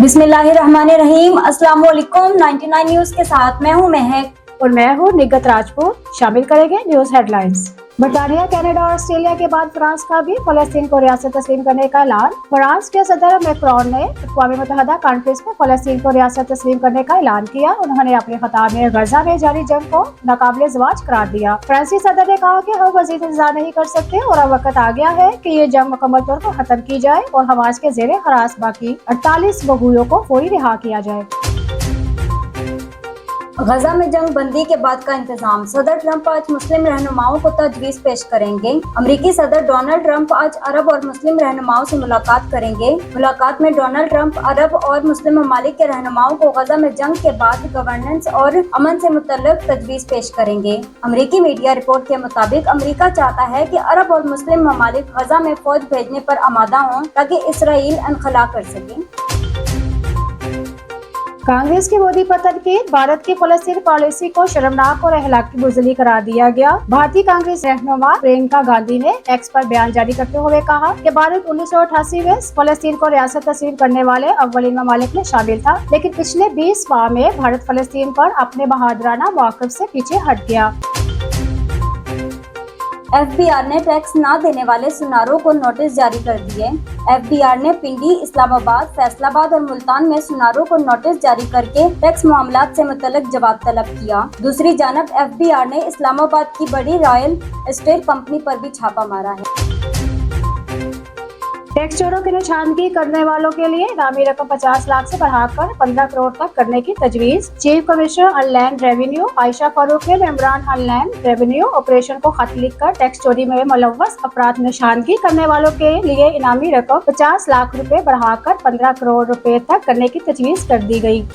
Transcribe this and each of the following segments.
बिस्मिल्लाहिर्रहमानिर्रहीम। अस्सलाम वालेकुम। 99 न्यूज के साथ मैं हूं महक और मैं हूं निगत राजपूत। शामिल करेंगे न्यूज हेडलाइंस। बरतानिया, कनाडा और ऑस्ट्रेलिया के बाद फ्रांस का भी फलस्तीन को रियासत तस्लीम करने का ऐलान। फ्रांस के सदर मैक्रोन ने अक़वाम मुत्तहिदा कॉन्फ्रेंस में फलस्तीन को रियासत तस्लीम करने का ऐलान किया। उन्होंने अपने खिताब में गजा में जारी जंग को नाकाबिले ज़वाज करार दिया। फ्रांसी सदर ने कहा कि हम मज़ीद इंतजार नहीं कर सकते और अब वक्त आ गया है कि ये जंग मुकम्मल तौर पर खत्म की जाए और हमास के जेर हरास बाकी 48 बगुयों को फौरी रिहा किया जाए। गजा में जंग बंदी के बाद का इंतजाम। सदर ट्रंप आज मुस्लिम रहनुमाओं को तजवीज़ पेश करेंगे। अमरीकी सदर डोनाल्ड ट्रंप आज अरब और मुस्लिम रहनुमाओं से मुलाकात करेंगे। मुलाकात में डोनाल्ड ट्रंप अरब और मुस्लिम ममालिक के रहनुमाओं को गजा में जंग के बाद गवर्नेंस और अमन से मुतल्लिक तजवीज़ पेश करेंगे। अमरीकी मीडिया रिपोर्ट के मुताबिक अमरीका चाहता है कि अरब और मुस्लिम ममालिक गजा में फौज भेजने पर आमादा हों ताकि इसराइल इनखला कर सके। कांग्रेस की मोदी पर तनकीद। भारत की फलस्तीन पॉलिसी को शर्मनाक और अखलाकी बुज़दिली करार दिया गया। भारतीय कांग्रेस रहनुमा प्रियंका गांधी ने एक्स पर बयान जारी करते हुए कहा कि भारत 1988 में फलस्तीन को रियासत तस्लीम करने वाले अव्वलीन ममालिक में शामिल था, लेकिन पिछले 20 माह में भारत फलस्तीन पर अपने बहादुराना मौक़िफ़ से पीछे हट गया। FBI ने टैक्स न देने वाले सुनारों को नोटिस जारी कर दिए। FBI ने पिंडी, इस्लामाबाद, फैसलाबाद और मुल्तान में सुनारों को नोटिस जारी करके टैक्स मामलात से मुतल्लिक जवाब तलब किया। दूसरी जानब FBI ने इस्लामाबाद की बड़ी रॉयल एस्टेट कंपनी पर भी छापा मारा है। टैक्स चोरों की निशानदेही करने वालों के लिए इनामी रकम 50 लाख से बढ़ाकर 15 करोड़ तक करने की तजवीज़। Chief commissioner inland revenue Ayesha Farooq ने मेंबरान अनलैंड रेवेन्यू ऑपरेशन को खत लिखकर टैक्स चोरी में मुलव्वस अपराध निशानदेही करने वालों के लिए इनामी रकम 50 लाख रुपए बढ़ाकर 15 करोड़ रुपए तक करने की तजवीज़ कर दी गई।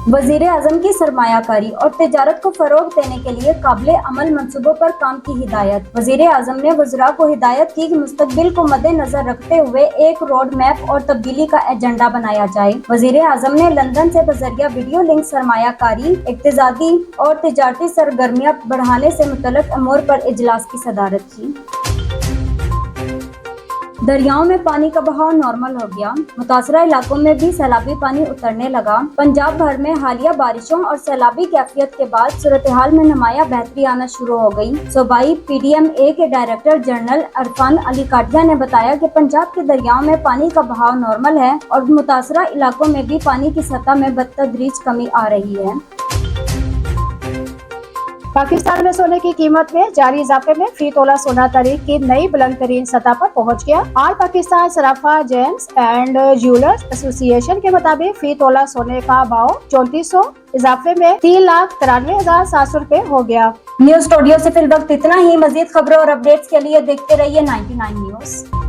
वज़ीर आज़म की सरमायाकारी और तिजारत को फरोग देने के लिए काबिले अमल मंसूबों पर काम की हिदायत। वज़ीर आज़म ने वज़रा को हिदायत की कि मुस्तकबिल को मद्देनजर रखते हुए एक रोड मैप और तब्दीली का एजेंडा बनाया जाए। वज़ीर आज़म ने लंदन से बजरिया वीडियो लिंक सरमायाकारी, इक्तिसादी और तिजारती सरगर्मियाँ बढ़ाने से मुतल्लिक़ अमूर पर इजलास की सदारत की। दरियाओं में पानी का बहाव नॉर्मल हो गया। मुतासरा इलाकों में भी सैलाबी पानी उतरने लगा। पंजाब भर में हालिया बारिशों और सैलाबी कैफियत के बाद सूरत हाल में नुमाया बेहतरी आना शुरू हो गई। सूबाई PDMA के डायरेक्टर जनरल अरफान अली काटिया ने बताया कि पंजाब के दरियाओं में पानी का बहाव नॉर्मल है और मुतासरा इलाकों में भी पानी की सतह में बतदरीज कमी आ रही है। पाकिस्तान में सोने की कीमत में जारी इजाफे में फी तोला सोना तारीख की नई बुलंद तरीन सतह पर पहुंच गया। All Pakistan Sarafa James and jewellers association के मुताबिक फी तोला सोने का भाव 3400 इजाफे में 3,93,700 रुपए हो गया। न्यूज स्टूडियो से फिल वक्त इतना ही। मजीद खबरों और अपडेट्स के लिए देखते रहिए 99 न्यूज।